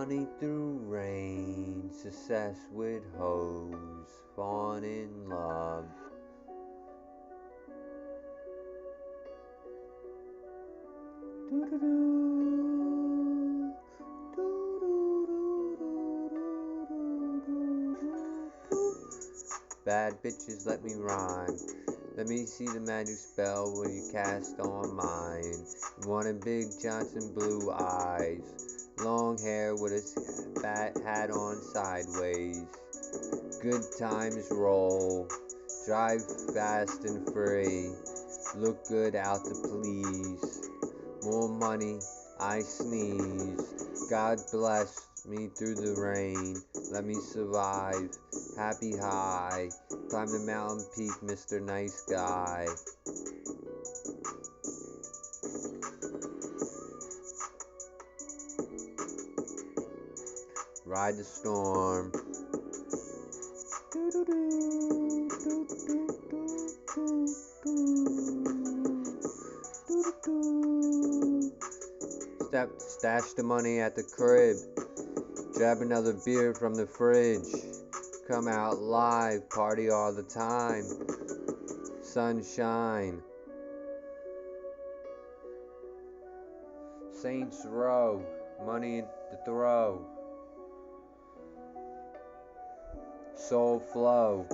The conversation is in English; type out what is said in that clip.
Money through rain, success with hoes, falling in love. Bad bitches, let me rhyme. Let me see the magic spell when you cast on mine. Wanted Big Johnson blue eyes, long hair with a fat hat on sideways. Good times roll, drive fast and free, look good out to please. More money, I sneeze. God bless me through the rain, let me survive. Happy high, climb the mountain peak, Mr. Nice Guy. Ride the storm. Stash the money at the crib. Grab another beer from the fridge. Come out live, party all the time. Sunshine. Saints Row, money to throw. Soul flow.